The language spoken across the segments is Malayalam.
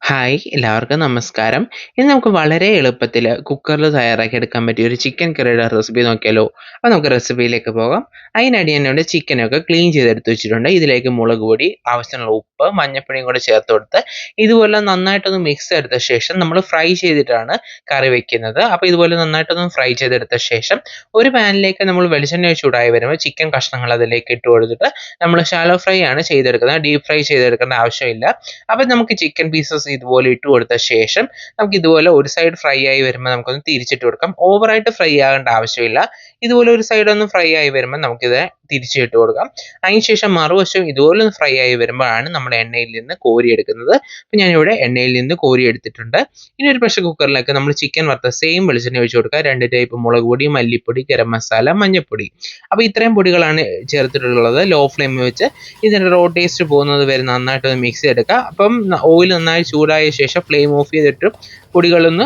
ഹായ് എല്ലാവർക്കും നമസ്കാരം. ഇന്ന് നമുക്ക് വളരെ എളുപ്പത്തിൽ കുക്കറിൽ തയ്യാറാക്കി എടുക്കാൻ പറ്റിയ ഒരു ചിക്കൻ കറിയുടെ റെസിപ്പി നോക്കിയാലോ? അപ്പോൾ നമുക്ക് റെസിപ്പിയിലേക്ക് പോകാം. അതിനായിട്ട് ഞാൻ ഇവിടെ ചിക്കനൊക്കെ ക്ലീൻ ചെയ്തെടുത്ത് വെച്ചിട്ടുണ്ട്. ഇതിലേക്ക് മുളക് പൊടി, ആവശ്യത്തിനുള്ള ഉപ്പ്, മഞ്ഞൾപ്പൊടിയും കൂടെ ചേർത്ത് കൊടുത്ത് ഇതുപോലെ നന്നായിട്ടൊന്ന് മിക്സ് ചെയ്തെടുത്ത ശേഷം നമ്മൾ ഫ്രൈ ചെയ്തിട്ടാണ് കറി വെക്കുന്നത്. അപ്പോൾ ഇതുപോലെ നന്നായിട്ടൊന്ന് ഫ്രൈ ചെയ്തെടുത്ത ശേഷം ഒരു പാനിലേക്ക് നമ്മൾ വെളിച്ചെണ്ണ ചൂടായി വരുമ്പോൾ ചിക്കൻ കഷ്ണങ്ങൾ അതിലേക്ക് ഇട്ട് കൊടുത്തിട്ട് നമ്മൾ ഷാലോ ഫ്രൈ ആണ് ചെയ്തെടുക്കുന്നത്. ഡീപ്പ് ഫ്രൈ ചെയ്തെടുക്കേണ്ട ആവശ്യമില്ല. അപ്പം നമുക്ക് ചിക്കൻ പീസസ് ഇതുപോലെ ഇട്ട് കൊടുത്ത ശേഷം നമുക്ക് ഇതുപോലെ ഒരു സൈഡ് ഫ്രൈ ആയി വരുമ്പോൾ നമുക്കൊന്ന് തിരിച്ചിട്ട് കൊടുക്കാം. ഓവറായിട്ട് ഫ്രൈ ആകേണ്ട ആവശ്യമില്ല. ഇതുപോലെ ഒരു സൈഡ് ഒന്ന് ഫ്രൈ ആയി വരുമ്പോൾ നമുക്കിത് തിരിച്ചിട്ട് കൊടുക്കാം. അതിനുശേഷം മറുവശം ഇതുപോലെ ഒന്ന് ഫ്രൈ ആയി വരുമ്പോഴാണ് നമ്മൾ എണ്ണയിൽ നിന്ന് കോരിയെടുക്കുന്നത്. അപ്പം ഞാനിവിടെ എണ്ണയിൽ നിന്ന് കോരിയെടുത്തിട്ടുണ്ട്. ഇനി ഒരു പ്രഷർ കുക്കറിലേക്ക് നമ്മൾ ചിക്കൻ വറുത്ത സെയിം വെളിച്ചെണ്ണ ഒഴിച്ച് കൊടുക്കുക. 2 ടൈപ്പ് മുളക് പൊടി, മല്ലിപ്പൊടി, ഗരം മസാല, മഞ്ഞൾപ്പൊടി. അപ്പോൾ ഇത്രയും പൊടികളാണ് ചേർത്തിട്ടുള്ളത്. ലോ ഫ്ലെയിമിൽ വെച്ച് ഇതിൻ്റെ റോ ടേസ്റ്റ് പോകുന്നത് വരെ നന്നായിട്ടൊന്ന് മിക്സ് ചെയ്തെടുക്കുക. അപ്പം ഓയിൽ നന്നായി ചൂടായ ശേഷം ഫ്ലെയിം ഓഫ് ചെയ്തിട്ട് പൊടികളൊന്ന്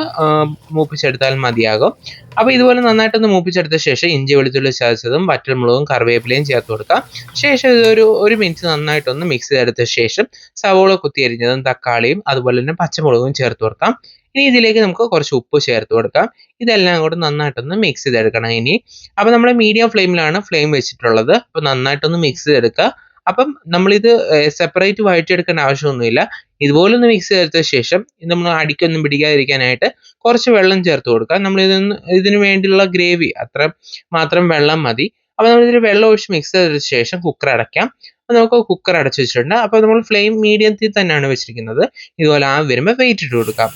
മൂപ്പിച്ചെടുത്താൽ മതിയാകും. അപ്പോൾ ഇതുപോലെ നന്നായിട്ടൊന്ന് മൂപ്പിച്ചെടുത്ത ശേഷം ഇഞ്ചി വെളുത്തുള്ളി ചതച്ചതും വറ്റൽമുളകും കറിവേപ്പിലയും ചേർത്ത് കൊടുക്കാം. ശേഷം ഇതൊരു 1 മിനിറ്റ് നന്നായിട്ടൊന്ന് മിക്സ് ചെയ്തെടുത്ത ശേഷം സവോള കുത്തിയരിഞ്ഞതും തക്കാളിയും അതുപോലെ തന്നെ പച്ചമുളകും ചേർത്ത് കൊടുക്കാം. ഇനി ഇതിലേക്ക് നമുക്ക് കുറച്ച് ഉപ്പ് ചേർത്ത് കൊടുക്കാം. ഇതെല്ലാം കൂടെ നന്നായിട്ടൊന്ന് മിക്സ് ചെയ്തെടുക്കണം ഇനി. അപ്പോൾ നമ്മൾ മീഡിയം ഫ്ലെയിമിലാണ് ഫ്ലെയിം വെച്ചിട്ടുള്ളത്. അപ്പോൾ നന്നായിട്ടൊന്ന് മിക്സ് ചെയ്തെടുക്കുക. അപ്പം നമ്മളിത് സെപ്പറേറ്റ് വഴറ്റിയെടുക്കേണ്ട ആവശ്യമൊന്നുമില്ല. ഇതുപോലൊന്ന് മിക്സ് ചെയ്തെടുത്ത ശേഷം നമ്മൾ അടിക്കൊന്നും പിടിക്കാതിരിക്കാനായിട്ട് കുറച്ച് വെള്ളം ചേർത്ത് കൊടുക്കുക. ഇതിന് വേണ്ടിയുള്ള ഗ്രേവി അത്ര മാത്രം വെള്ളം മതി. അപ്പോൾ നമ്മളിതിൽ വെള്ളം ഒഴിച്ച് മിക്സ് ചെയ്തതിന് ശേഷം കുക്കർ അടയ്ക്കാം. അപ്പോൾ നമുക്ക് കുക്കർ അടച്ച് വെച്ചിട്ടുണ്ട്. അപ്പോൾ നമ്മൾ ഫ്ലെയിം മീഡിയത്തിൽ തന്നെയാണ് വെച്ചിരിക്കുന്നത്. ഇതുപോലെ വരുമ്പോൾ വെയിറ്റ് ഇട്ട് കൊടുക്കാം.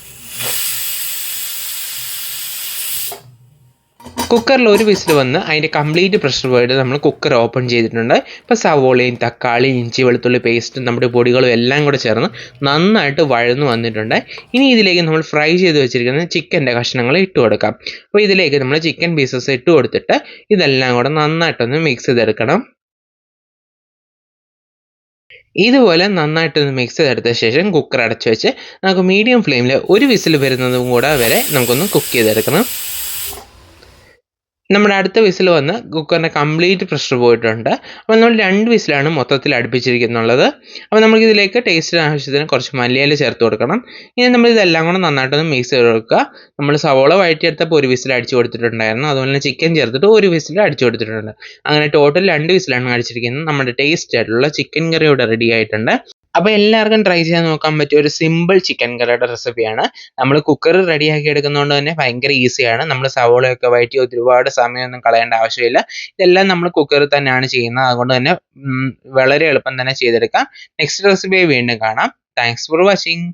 കുക്കറിൽ ഒരു വിസിൽ വന്ന് അതിൻ്റെ കംപ്ലീറ്റ് പ്രഷർ പോയിട്ട് നമ്മൾ കുക്കർ ഓപ്പൺ ചെയ്തിട്ടുണ്ട്. ഇപ്പോൾ സവോളയും തക്കാളി, ഇഞ്ചി വെളുത്തുള്ളി പേസ്റ്റും നമ്മുടെ പൊടികളും എല്ലാം കൂടെ ചേർന്ന് നന്നായിട്ട് വഴന്നു വന്നിട്ടുണ്ട്. ഇനി ഇതിലേക്ക് നമ്മൾ ഫ്രൈ ചെയ്ത് വെച്ചിരിക്കുന്ന ചിക്കൻ്റെ കഷ്ണങ്ങൾ ഇട്ട് കൊടുക്കാം. അപ്പോൾ ഇതിലേക്ക് നമ്മൾ ചിക്കൻ പീസസ് ഇട്ട് കൊടുത്തിട്ട് ഇതെല്ലാം കൂടെ നന്നായിട്ടൊന്ന് മിക്സ് ചെയ്തെടുക്കണം. ഇതുപോലെ നന്നായിട്ടൊന്ന് മിക്സ് ചെയ്തെടുത്ത ശേഷം കുക്കർ അടച്ചു വെച്ച് നമുക്ക് മീഡിയം ഫ്ലെയിമിൽ ഒരു വിസിൽ വരുന്നതും കൂടെ വരെ നമുക്കൊന്ന് കുക്ക് ചെയ്തെടുക്കണം. നമ്മുടെ അടുത്ത വിസിൽ വന്ന് കുക്കറിൻ്റെ കംപ്ലീറ്റ് പ്രഷർ പോയിട്ടുണ്ട്. അപ്പോൾ നമ്മൾ 2 വിസിലാണ് മൊത്തത്തിൽ അടുപ്പിച്ചിരിക്കുന്നുള്ളത്. അപ്പോൾ നമുക്കിതിലേക്ക് ടേസ്റ്റിന് ആവശ്യത്തിന് കുറച്ച് മല്ലിയില ചേർത്ത് കൊടുക്കണം. ഇനി നമ്മൾ ഇതെല്ലാം കൂടെ നന്നായിട്ടൊന്ന് മിക്സ് ചെയ്ത് കൊടുക്കുക. നമ്മൾ സവോള വഴറ്റിയെടുത്തപ്പോൾ 1 വിസിൽ അടിച്ചു കൊടുത്തിട്ടുണ്ടായിരുന്നു. അതുപോലെ തന്നെ ചിക്കൻ ചേർത്തിട്ട് 1 വിസിൽ അടിച്ചു കൊടുത്തിട്ടുണ്ട്. അങ്ങനെ ടോട്ടൽ 2 വിസിലാണ് അടിച്ചിരിക്കുന്നത്. നമ്മുടെ ടേസ്റ്റ് ആയിട്ടുള്ള ചിക്കൻ കറി ഇവിടെ റെഡി ആയിട്ടുണ്ട്. അപ്പോൾ എല്ലാവർക്കും ട്രൈ ചെയ്ത് നോക്കാൻ പറ്റിയ ഒരു സിമ്പിൾ ചിക്കൻ കറിയുടെ റെസിപ്പിയാണ്. നമ്മൾ കുക്കർ റെഡിയാക്കി എടുക്കുന്നതുകൊണ്ട് തന്നെ ഭയങ്കര ഈസിയാണ്. നമ്മൾ സവോളയൊക്കെ വഴറ്റി ഒരുപാട് സമയമൊന്നും കളയേണ്ട ആവശ്യമില്ല. ഇതെല്ലാം നമ്മൾ കുക്കറിൽ തന്നെയാണ് ചെയ്യുന്നത്. അതുകൊണ്ട് തന്നെ വളരെ എളുപ്പം തന്നെ ചെയ്തെടുക്കാം. നെക്സ്റ്റ് റെസിപ്പിയായി വീണ്ടും കാണാം. Thanks for watching.